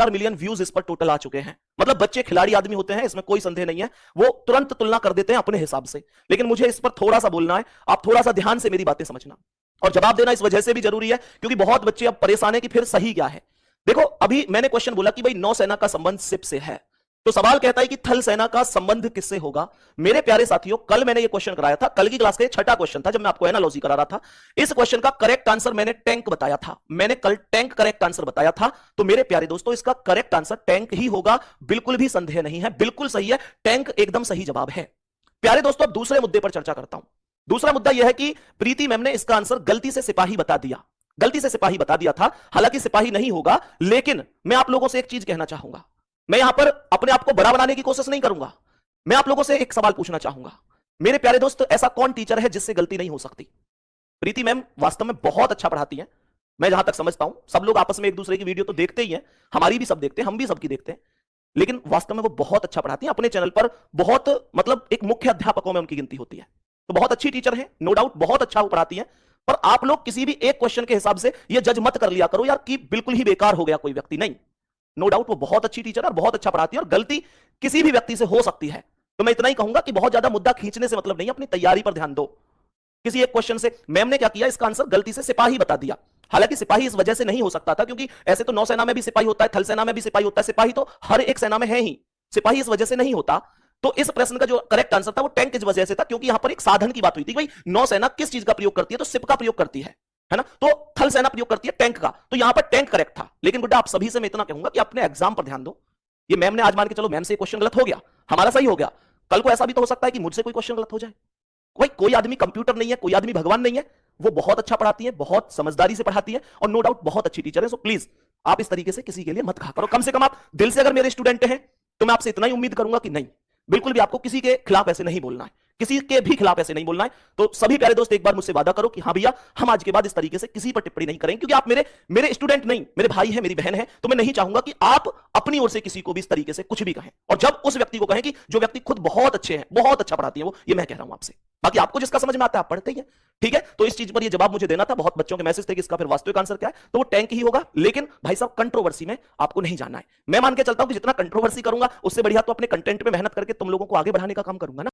75 million views इस पर total आ चुके हैं। मतलब बच्चे खिलाड़ी आदमी होते हैं, इसमें कोई संदेह नहीं है, वो तुरंत तुलना कर देते हैं अपने हिसाब से। लेकिन मुझे इस पर थोड़ा सा बोलना है, आप थोड़ा सा ध्यान से मेरी बातें समझना, और जवाब देना इस वजह से भी जरूरी है क्योंकि बहुत बच्चे अब परेशान है कि फिर सही क्या है। देखो, अभी मैंने क्वेश्चन बोला कि भाई नौसेना का संबंध शिप से है, तो सवाल कहता है कि थल सेना का संबंध किससे होगा। मेरे प्यारे साथियों, कल मैंने ये क्वेश्चन कराया था, कल की क्लास का छठा क्वेश्चन था जब मैं आपको एनालॉजी करा रहा था। इस क्वेश्चन का करेक्ट आंसर मैंने टैंक बताया था, मैंने कल टैंक करेक्ट आंसर बताया था। तो मेरे प्यारे दोस्तों, इसका करेक्ट आंसर टैंक ही होगा, बिल्कुल भी संदेह नहीं है, बिल्कुल सही है, टैंक एकदम सही जवाब है। प्यारे दोस्तों, अब दूसरे मुद्दे पर चर्चा करता हूं। दूसरा मुद्दा यह है कि प्रीति मैम ने इसका आंसर गलती से सिपाही बता दिया, गलती से सिपाही बता दिया था, हालांकि सिपाही नहीं होगा। लेकिन मैं आप लोगों से एक चीज कहना चाहूंगा, मैं यहां पर अपने आप को बड़ा बनाने की कोशिश नहीं करूंगा। मैं आप लोगों से एक सवाल पूछना चाहूंगा, मेरे प्यारे दोस्त, ऐसा कौन टीचर है जिससे गलती नहीं हो सकती? प्रीति मैम वास्तव में बहुत अच्छा पढ़ाती हैं, मैं जहां तक समझता हूं। सब लोग आपस में एक दूसरे की वीडियो तो देखते ही हैं, हमारी भी सब देखते हैं, हम भी सबकी देखते हैं, लेकिन वास्तव में वो बहुत अच्छा पढ़ाती हैं। अपने चैनल पर बहुत, मतलब एक मुख्य अध्यापकों में उनकी गिनती होती है। तो बहुत अच्छी टीचर है, नो डाउट, बहुत अच्छा वो पढ़ाती है। पर आप लोग किसी भी एक क्वेश्चन के हिसाब से ये जज मत कर लिया करो यार कि बिल्कुल ही बेकार हो गया कोई व्यक्ति, नहीं। नो डाउट वो बहुत अच्छी टीचर है और बहुत अच्छा पढ़ाती है, और गलती किसी भी व्यक्ति से हो सकती है। तो मैं इतना ही कहूंगा कि बहुत ज्यादा मुद्दा खींचने से मतलब नहीं, अपनी तैयारी पर ध्यान दो। किसी एक क्वेश्चन से मैम ने क्या किया, इसका आंसर गलती से सिपाही बता दिया। हालांकि सिपाही इस वजह से नहीं हो सकता था क्योंकि ऐसे तो नौसेना में भी सिपाही होता है, थल सेना में भी सिपाही होता है, सिपाही तो हर एक सेना में है ही, सिपाही इस वजह से नहीं होता। तो इस प्रश्न का जो करेक्ट आंसर था वो टैंक की वजह से था, क्योंकि यहां पर एक साधन की बात हुई थी। भाई नौसेना किस चीज का प्रयोग करती है, तो शिप का प्रयोग करती है ना, तो थल सेना प्रयोग करती है टैंक का, तो यहां पर टैंक करेक्ट था। लेकिन गुड्डा, आप सभी से मैं इतना कहूंगा कि अपने एग्जाम पर ध्यान दो। ये मैम ने आज मान के चलो, मैम से क्वेश्चन गलत हो गया, हमारा सही हो गया, कल को ऐसा भी तो हो सकता है कि मुझसे कोई क्वेश्चन गलत हो जाए। कोई आदमी कंप्यूटर नहीं है, कोई आदमी भगवान नहीं है। वो बहुत अच्छा पढ़ाती है, बहुत समझदारी से पढ़ाती है, और नो डाउट बहुत अच्छी टीचर है। सो प्लीज आप इस तरीके से किसी के लिए मत कहा करो। कम से कम आप दिल से अगर मेरे स्टूडेंट हैं तो मैं आपसे इतना ही उम्मीद करूंगा कि नहीं, बिल्कुल भी आपको किसी के खिलाफ ऐसे नहीं बोलना है, किसी के भी खिलाफ ऐसे नहीं बोलना है। तो सभी प्यारे दोस्त एक बार मुझसे वादा करो कि हाँ भैया, हम आज के बाद इस तरीके से किसी पर टिप्पणी नहीं करेंगे, क्योंकि आप मेरे स्टूडेंट नहीं, मेरे भाई है, मेरी बहन है। तो मैं नहीं चाहूंगा कि आप अपनी ओर से किसी को भी इस तरीके से कुछ भी कहें, और जब उस व्यक्ति को कहें कि जो व्यक्ति खुद बहुत अच्छे हैं, बहुत अच्छा पढ़ाती है वो, ये मैं कह रहा हूं आपसे। बाकी आपको जिसका समझ में आता है आप पढ़ते ही है, ठीक है। तो इस चीज पर ये जवाब मुझे देना था, बहुत बच्चों के मैसेज थे कि इसका फिर वास्तविक आंसर क्या है, तो वो टैंक ही होगा। लेकिन भाई साहब, कंट्रोवर्सी में आपको नहीं जाना है। मैं मान के चलता हूं कि जितना कंट्रोवर्सी करूंगा उससे बढ़िया तो अपने कंटेंट पे मेहनत करके तुम लोगों को आगे बढ़ाने का काम करूंगा ना।